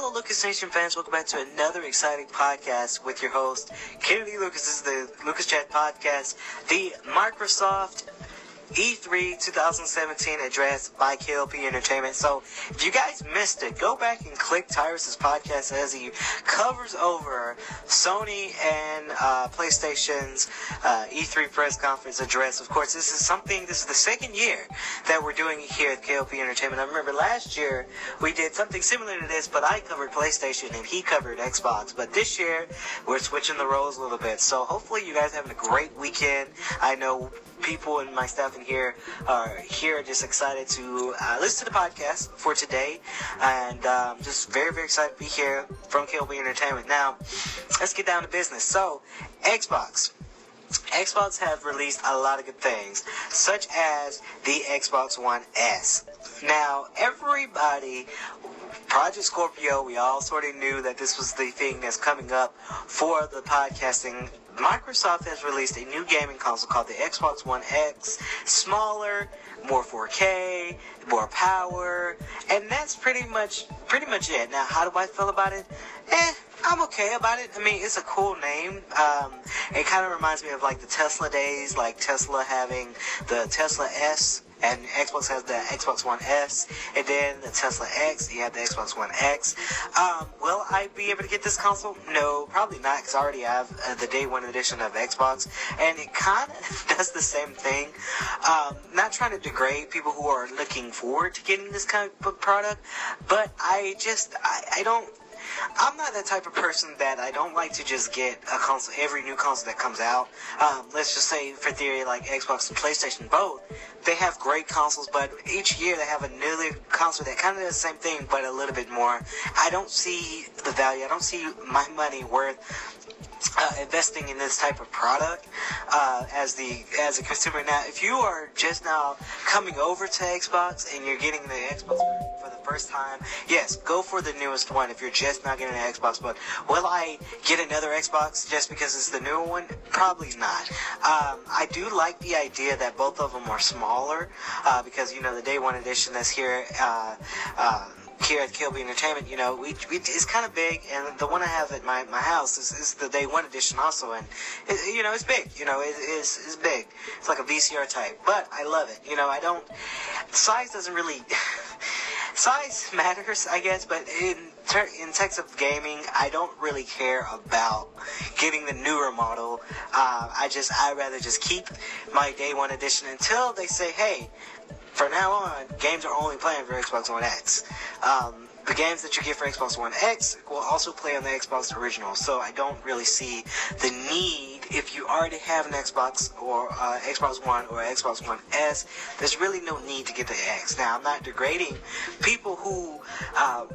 Hello, Lucas Nation fans. Welcome back to another exciting podcast with your host, Kennedy Lucas. This is the Lucas Chat Podcast, the Microsoft E3 2017 address by K.L.P. Entertainment. So, if you guys missed it, go back and click Tyrus's podcast as he covers over Sony and PlayStation's E3 press conference address. Of course, this is the second year that we're doing it here at K.L.P. Entertainment. I remember last year we did something similar to this, but I covered PlayStation and he covered Xbox. But this year, we're switching the roles a little bit. So, hopefully you guys are having a great weekend. I know people and my staff in here are just excited to listen to the podcast for today, and just very, very excited to be here from K.L.P. Entertainment. Now, let's get down to business. So, Xbox have released a lot of good things, such as the Xbox One S. Now, everybody, Project Scorpio, we all sort of knew that this was the thing that's coming up for the podcasting. Microsoft has released a new gaming console called the Xbox One X, smaller, more 4K, more power, and that's pretty much it. Now, how do I feel about it? I'm okay about it. I mean, it's a cool name. It kind of reminds me of like the Tesla days, like Tesla having the Tesla S, and Xbox has the Xbox One S, and then the Tesla X, you have the Xbox One X. Will I be able to get this console? No, probably not, because I already have the Day 1 edition of Xbox, and it kind of does the same thing. Not trying to degrade people who are looking forward to getting this kind of product, but I'm not that type of person that I don't like to just get a console, every new console that comes out. Let's just say, for theory, like Xbox and PlayStation both, they have great consoles, but each year they have a new console that kind of does the same thing, but a little bit more. I don't see the value. I don't see my money worth investing in this type of product as a consumer. Now, if you are just now coming over to Xbox and you're getting the Xbox for the first time, yes, go for the newest one if you're just now getting an Xbox. But will I get another Xbox just because it's the newer one? Probably not. I do like the idea that both of them are smaller because, you know, the Day 1 edition that's here here at K.L.P. Entertainment, you know, it's kind of big, and the one I have at my house is the Day 1 edition also, and it's big, it's big. It's like a VCR type, but I love it. Size doesn't really size matters, I guess, but in terms of gaming, I don't really care about getting the newer model. I'd rather just keep my Day 1 edition until they say, hey, from now on, games are only playing for Xbox One X. The games that you get for Xbox One X will also play on the Xbox original, so I don't really see the need, if you already have an Xbox or Xbox One or Xbox One S, there's really no need to get the X. Now, I'm not degrading people who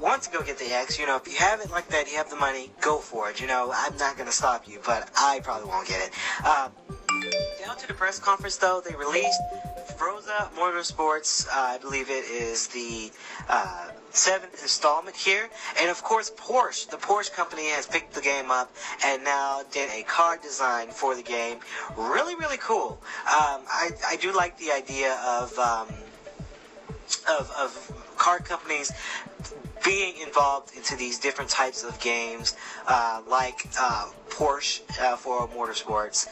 want to go get the X. If you have it like that, you have the money, go for it. I'm not going to stop you, but I probably won't get it. Down to the press conference, though, they released Forza Motorsports. I believe it is the 7th installment here, and of course Porsche, the Porsche company, has picked the game up and now did a car design for the game. Really, really cool. I do like the idea of car companies being involved into these different types of games, like Porsche for Motorsports.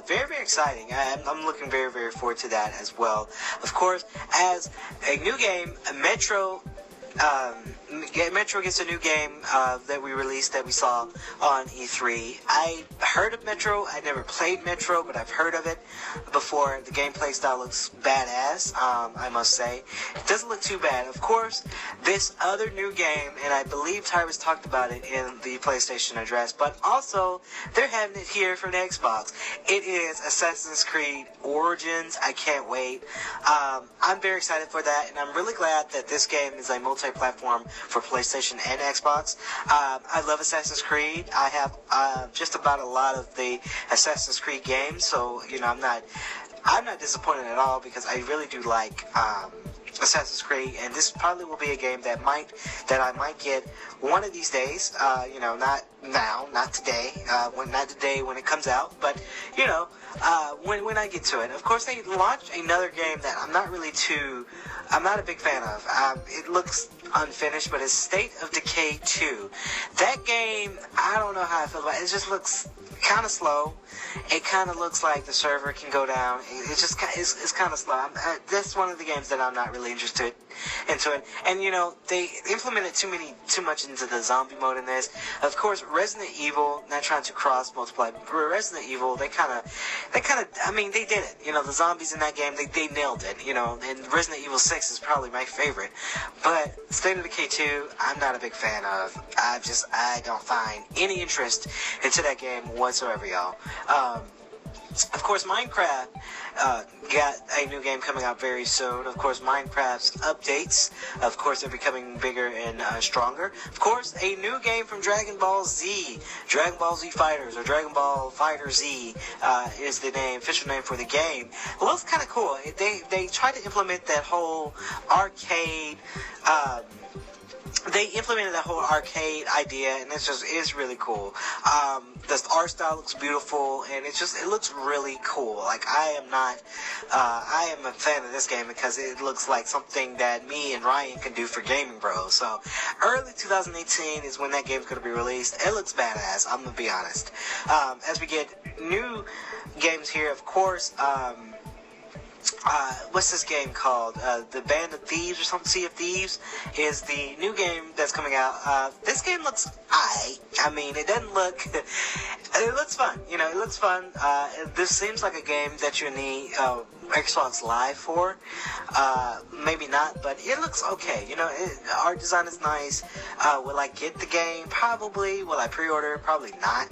Very, very exciting. I'm looking very, very forward to that as well. Of course, as a new game, Metro gets a new game that we released, that we saw on E3. I heard of Metro. I never played Metro, but I've heard of it before. The gameplay style looks badass, I must say. It doesn't look too bad. Of course, this other new game, and I believe Tyrus talked about it in the PlayStation address, but also they're having it here for the Xbox. It is Assassin's Creed Origins. I can't wait. I'm very excited for that, and I'm really glad that this game is a multi-platform for PlayStation and Xbox. I love Assassin's Creed. I have just about a lot of the Assassin's Creed games, so I'm not disappointed at all, because I really do like Assassin's Creed, and this probably will be a game that I might get one of these days. Not now, not today, not today when it comes out, but when I get to it. Of course, they launched another game that I'm not a big fan of. It looks unfinished, but it's State of Decay 2. That game, I don't know how I feel about it. It just looks kind of slow. It kind of looks like the server can go down. It's kind of slow. That's one of the games that I'm not really interested into it. And they implemented too much into the zombie mode in this. Of course, Resident Evil, not trying to cross multiply, but Resident Evil, they did it. The zombies in that game, they nailed it. And Resident Evil 6 is probably my favorite. But State of Decay 2, I'm not a big fan of. I don't find any interest into that game whatsoever, y'all. Of course, Minecraft got a new game coming out very soon. Of course, Minecraft's updates, of course, they're becoming bigger and stronger. Of course, a new game from Dragon Ball Z. Dragon Ball Z Fighters, or Dragon Ball Fighter Z is the official name for the game. It looks kind of cool. They tried to implement that whole arcade... They implemented that whole arcade idea, and it's really cool. The art style looks beautiful, and it looks really cool. Like, I am a fan of this game because it looks like something that me and Ryan can do for Gaming Bros. So, early 2018 is when that game's going to be released. It looks badass, I'm going to be honest. As we get new games here, of course, what's this game called? The Band of Thieves or something? Sea of Thieves is the new game that's coming out. This game looks aight. I mean, it doesn't look... it looks fun. It looks fun. This seems like a game that you need Xbox Live for. Maybe not, but it looks okay. Art design is nice. Will I get the game? Probably. Will I pre-order? Probably not.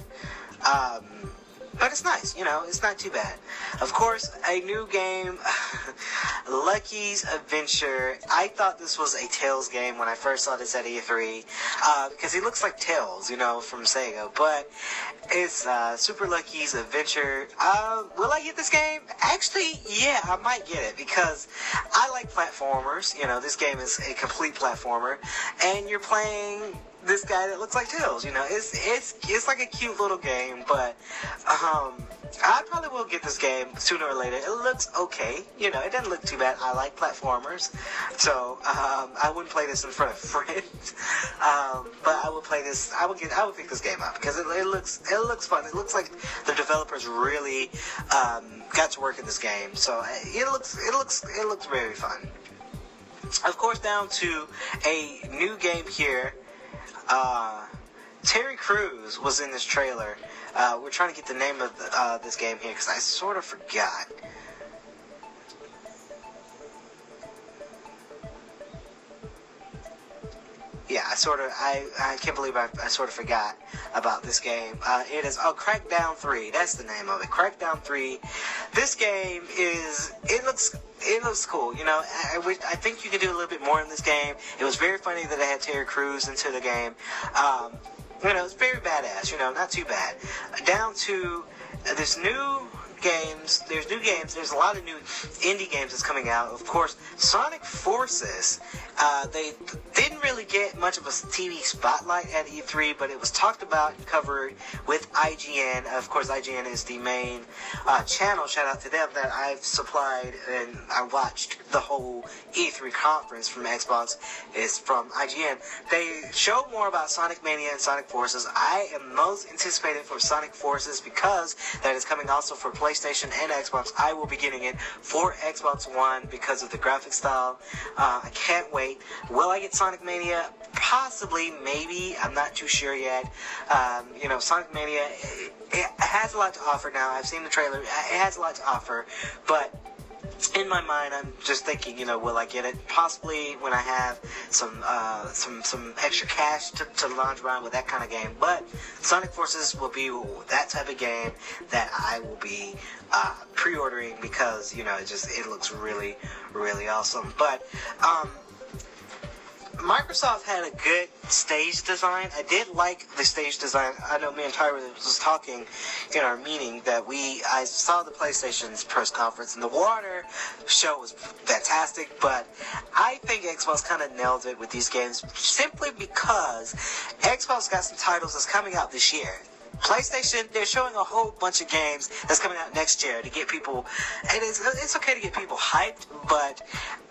But it's nice, it's not too bad. Of course, a new game, Lucky's Adventure. I thought this was a Tails game when I first saw this at E3, because he looks like Tails, from Sega. But it's Super Lucky's Adventure. Will I get this game? Actually, yeah, I might get it, because I like platformers. This game is a complete platformer, and you're playing this guy that looks like Tails. It's like a cute little game, but I probably will get this game sooner or later. It looks okay, it doesn't look too bad. I like platformers, so I wouldn't play this in front of friends, but I would play this. I would pick this game up because it looks fun. It looks like the developers really got to work in this game, so it looks very fun. Of course, down to a new game here. Terry Crews was in this trailer. We're trying to get the name of this game here because I sort of forgot. Yeah, I can't believe I sort of forgot about this game. It is Crackdown 3. That's the name of it. Crackdown 3. This game it looks cool. I think you could do a little bit more in this game. It was very funny that they had Terry Crews into the game. It's very badass. Not too bad. Down to this new games. There's new games. There's a lot of new indie games that's coming out. Of course, Sonic Forces. They didn't really get much of a TV spotlight at E3, but it was talked about and covered with IGN. Of course, IGN is the main channel. Shout out to them that I've supplied, and I watched the whole E3 conference from Xbox. Is from IGN. They showed more about Sonic Mania and Sonic Forces. I am most anticipated for Sonic Forces because that is coming also for PlayStation and Xbox. I will be getting it for Xbox One because of the graphic style. I can't wait. Will I get Sonic Mania? Possibly, maybe. I'm not too sure yet. Sonic Mania, it has a lot to offer now. I've seen the trailer. It has a lot to offer, but in my mind, I'm just thinking, will I get it? Possibly when I have some extra cash to launch around with that kind of game. But Sonic Forces will be that type of game that I will be pre-ordering because, it looks really, really awesome. But, Microsoft had a good stage design. I did like the stage design. I know me and Tyra was talking in our meeting that I saw the PlayStation's press conference, and the water show was fantastic, but I think Xbox kind of nailed it with these games simply because Xbox got some titles that's coming out this year. PlayStation, they're showing a whole bunch of games that's coming out next year to get people, and it's okay to get people hyped, but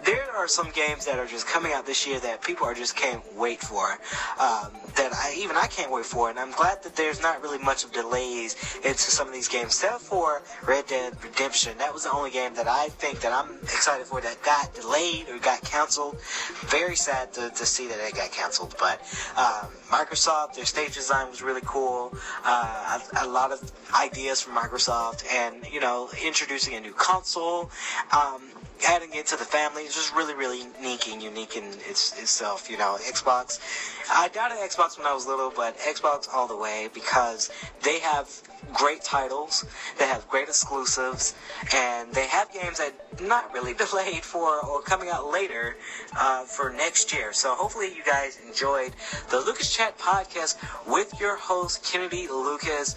there are some games that are just coming out this year that people just can't wait for, that I can't wait for, and I'm glad that there's not really much of delays into some of these games, except for Red Dead Redemption. That was the only game that I think that I'm excited for that got delayed or got canceled. Very sad to see that it got canceled, but Microsoft, their stage design was really cool. A lot of ideas from Microsoft, and introducing a new console, adding it to the family is just really, really unique in itself. Xbox. I doubted Xbox when I was little, but Xbox all the way, because they have great titles, they have great exclusives, and they have games that not really delayed for or coming out later for next year. So hopefully you guys enjoyed the Lucas Chat podcast with your host Kennedy Lucas.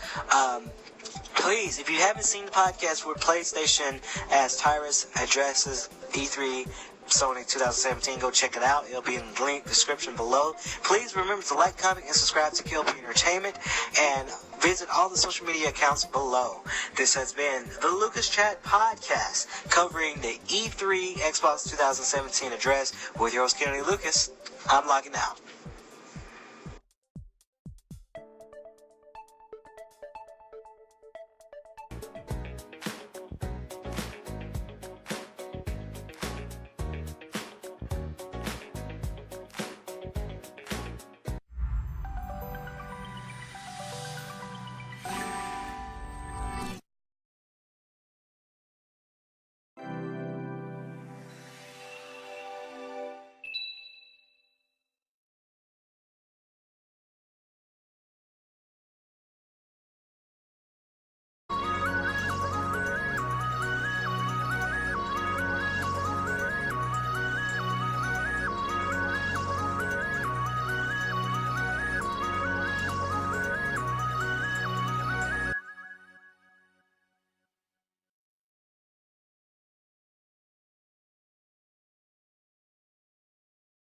Please, if you haven't seen the podcast for PlayStation as Tyrus addresses E3 Sony 2017, go check it out. It'll be in the link description below. Please remember to like, comment, and subscribe to K.L.P Entertainment, and visit all the social media accounts below. This has been the Lucas Chat Podcast, covering the E3 Xbox 2017 address with your host Kennedy Lucas. I'm logging out.